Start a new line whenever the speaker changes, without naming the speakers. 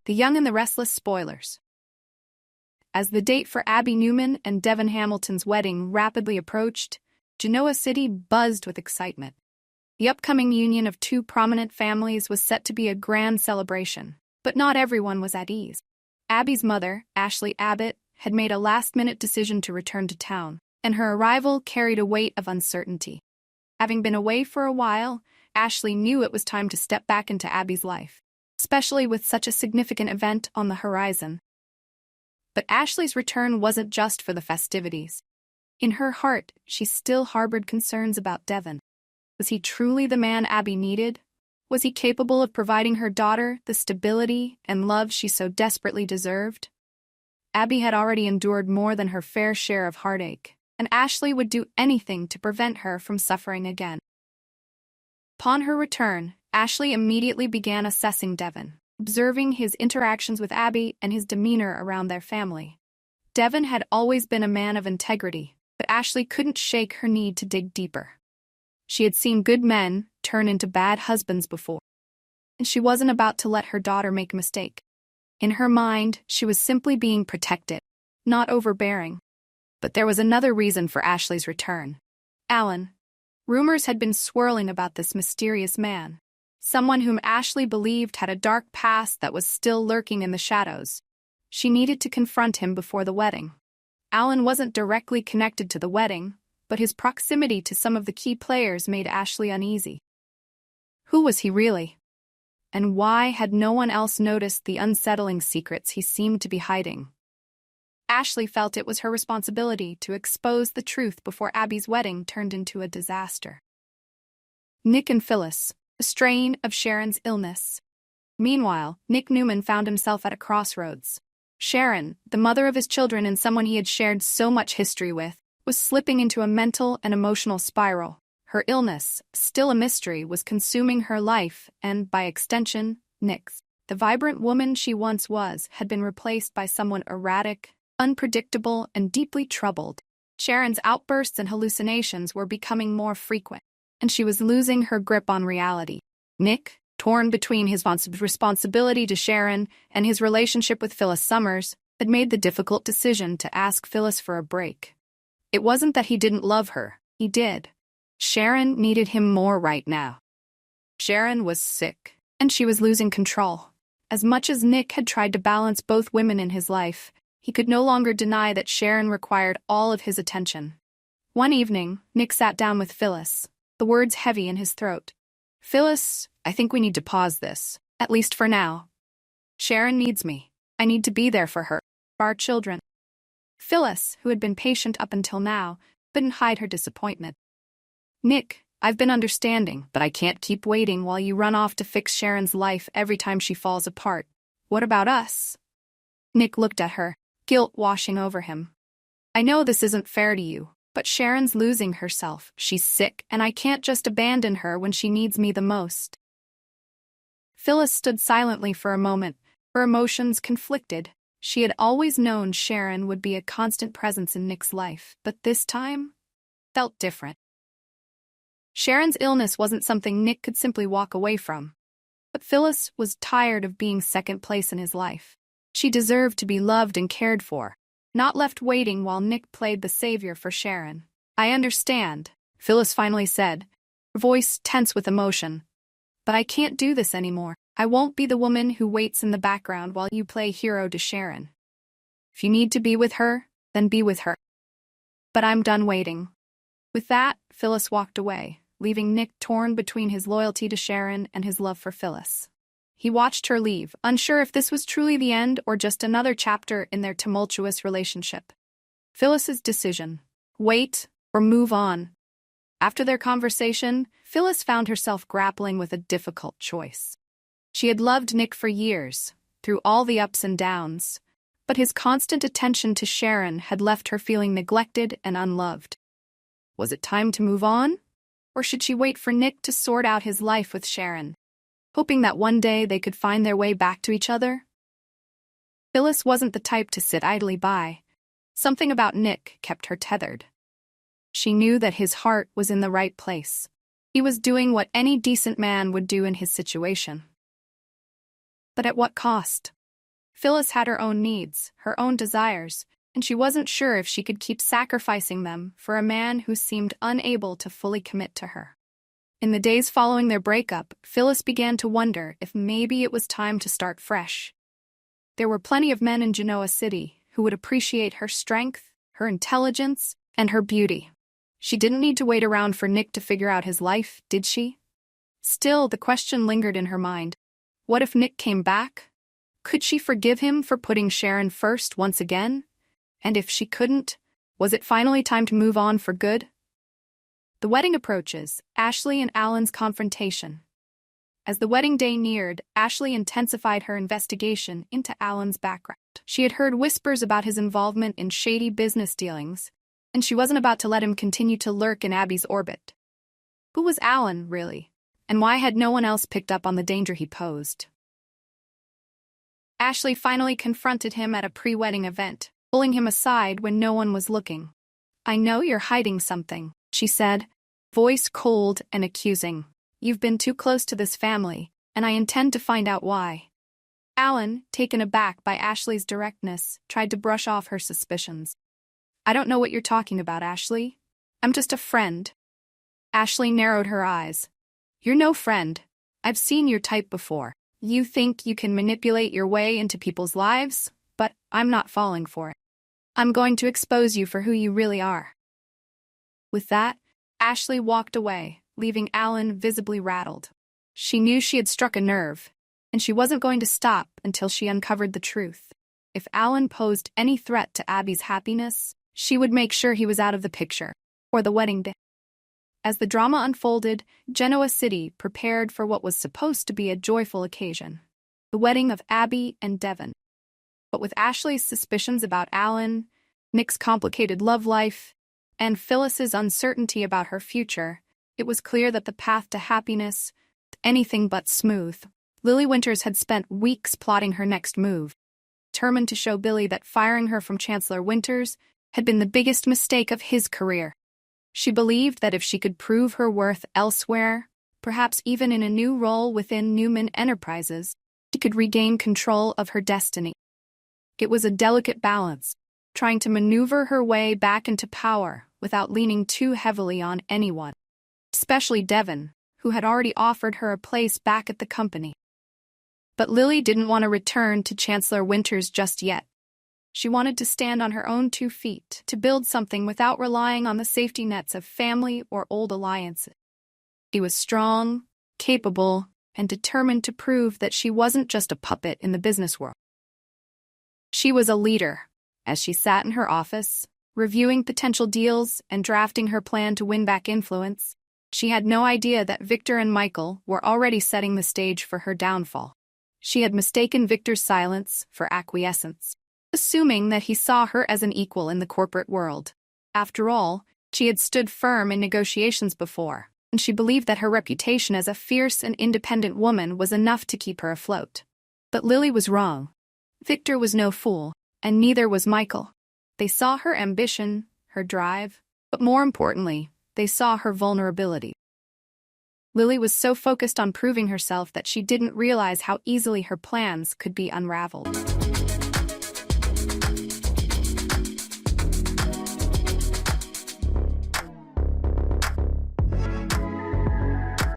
The Young and the Restless spoilers. As the date for Abby Newman and Devon Hamilton's wedding rapidly approached, Genoa City buzzed with excitement. The upcoming union of two prominent families was set to be a grand celebration, but not everyone was at ease. Abby's mother, Ashley Abbott, had made a last-minute decision to return to town, and her arrival carried a weight of uncertainty. Having been away for a while, Ashley knew it was time to step back into Abby's life, especially with such a significant event on the horizon. But Ashley's return wasn't just for the festivities. In her heart, she still harbored concerns about Devon. Was he truly the man Abby needed? Was he capable of providing her daughter the stability and love she so desperately deserved? Abby had already endured more than her fair share of heartache, and Ashley would do anything to prevent her from suffering again. Upon her return, Ashley immediately began assessing Devon, observing his interactions with Abby and his demeanor around their family. Devon had always been a man of integrity, but Ashley couldn't shake her need to dig deeper. She had seen good men turn into bad husbands before, and she wasn't about to let her daughter make a mistake. In her mind, she was simply being protected, not overbearing. But there was another reason for Ashley's return. Alan. Rumors had been swirling about this mysterious man, someone whom Ashley believed had a dark past that was still lurking in the shadows. She needed to confront him before the wedding. Alan wasn't directly connected to the wedding, but his proximity to some of the key players made Ashley uneasy. Who was he really? And why had no one else noticed the unsettling secrets he seemed to be hiding? Ashley felt it was her responsibility to expose the truth before Abby's wedding turned into a disaster. Nick and Phyllis, a strain of Sharon's illness. Meanwhile, Nick Newman found himself at a crossroads. Sharon, the mother of his children and someone he had shared so much history with, was slipping into a mental and emotional spiral. Her illness, still a mystery, was consuming her life and, by extension, Nick's. The vibrant woman she once was had been replaced by someone erratic, unpredictable, and deeply troubled. Sharon's outbursts and hallucinations were becoming more frequent, and she was losing her grip on reality. Nick, torn between his responsibility to Sharon and his relationship with Phyllis Summers, had made the difficult decision to ask Phyllis for a break. It wasn't that he didn't love her, he did. Sharon needed him more right now. Sharon was sick, and she was losing control. As much as Nick had tried to balance both women in his life, he could no longer deny that Sharon required all of his attention. One evening, Nick sat down with Phyllis, the words heavy in his throat. "Phyllis, I think we need to pause this, at least for now. Sharon needs me. I need to be there for her, for our children." Phyllis, who had been patient up until now, couldn't hide her disappointment. "Nick, I've been understanding, but I can't keep waiting while you run off to fix Sharon's life every time she falls apart. What about us?" Nick looked at her, guilt washing over him. "I know this isn't fair to you, but Sharon's losing herself. She's sick, and I can't just abandon her when she needs me the most." Phyllis stood silently for a moment, her emotions conflicted. She had always known Sharon would be a constant presence in Nick's life, but this time felt different. Sharon's illness wasn't something Nick could simply walk away from. But Phyllis was tired of being second place in his life. She deserved to be loved and cared for, not left waiting while Nick played the savior for Sharon. "I understand," Phyllis finally said, her voice tense with emotion. "But I can't do this anymore. I won't be the woman who waits in the background while you play hero to Sharon. If you need to be with her, then be with her. But I'm done waiting." With that, Phyllis walked away, leaving Nick torn between his loyalty to Sharon and his love for Phyllis. He watched her leave, unsure if this was truly the end or just another chapter in their tumultuous relationship. Phyllis's decision: wait or move on. After their conversation, Phyllis found herself grappling with a difficult choice. She had loved Nick for years, through all the ups and downs, but his constant attention to Sharon had left her feeling neglected and unloved. Was it time to move on? Or should she wait for Nick to sort out his life with Sharon, hoping that one day they could find their way back to each other? Phyllis wasn't the type to sit idly by. Something about Nick kept her tethered. She knew that his heart was in the right place. He was doing what any decent man would do in his situation. But at what cost? Phyllis had her own needs, her own desires, and she wasn't sure if she could keep sacrificing them for a man who seemed unable to fully commit to her. In the days following their breakup, Phyllis began to wonder if maybe it was time to start fresh. There were plenty of men in Genoa City who would appreciate her strength, her intelligence, and her beauty. She didn't need to wait around for Nick to figure out his life, did she? Still, the question lingered in her mind. What if Nick came back? Could she forgive him for putting Sharon first once again? And if she couldn't, was it finally time to move on for good? The wedding approaches, Ashley and Alan's confrontation. As the wedding day neared, Ashley intensified her investigation into Alan's background. She had heard whispers about his involvement in shady business dealings, and she wasn't about to let him continue to lurk in Abby's orbit. Who was Alan, really? And why had no one else picked up on the danger he posed? Ashley finally confronted him at a pre-wedding event, pulling him aside when no one was looking. "I know you're hiding something," she said, voice cold and accusing. "You've been too close to this family, and I intend to find out why." Alan, taken aback by Ashley's directness, tried to brush off her suspicions. "I don't know what you're talking about, Ashley. I'm just a friend." Ashley narrowed her eyes. "You're no friend. I've seen your type before. You think you can manipulate your way into people's lives, but I'm not falling for it. I'm going to expose you for who you really are." With that, Ashley walked away, leaving Alan visibly rattled. She knew she had struck a nerve, and she wasn't going to stop until she uncovered the truth. If Alan posed any threat to Abby's happiness, she would make sure he was out of the picture, or the wedding day. As the drama unfolded, Genoa City prepared for what was supposed to be a joyful occasion, the wedding of Abby and Devon. But with Ashley's suspicions about Alan, Nick's complicated love life, and Phyllis's uncertainty about her future, it was clear that the path to happiness was anything but smooth. Lily Winters had spent weeks plotting her next move, determined to show Billy that firing her from Chancellor Winters had been the biggest mistake of his career. She believed that if she could prove her worth elsewhere, perhaps even in a new role within Newman Enterprises, she could regain control of her destiny. It was a delicate balance, trying to maneuver her way back into power without leaning too heavily on anyone, especially Devon, who had already offered her a place back at the company. But Lily didn't want to return to Chancellor Winters just yet. She wanted to stand on her own 2 feet, to build something without relying on the safety nets of family or old alliances. She was strong, capable, and determined to prove that she wasn't just a puppet in the business world. She was a leader. As she sat in her office, reviewing potential deals and drafting her plan to win back influence, she had no idea that Victor and Michael were already setting the stage for her downfall. She had mistaken Victor's silence for acquiescence, assuming that he saw her as an equal in the corporate world. After all, she had stood firm in negotiations before, and she believed that her reputation as a fierce and independent woman was enough to keep her afloat. But Lily was wrong. Victor was no fool, and neither was Michael. They saw her ambition, her drive, but more importantly, they saw her vulnerability. Lily was so focused on proving herself that she didn't realize how easily her plans could be unraveled.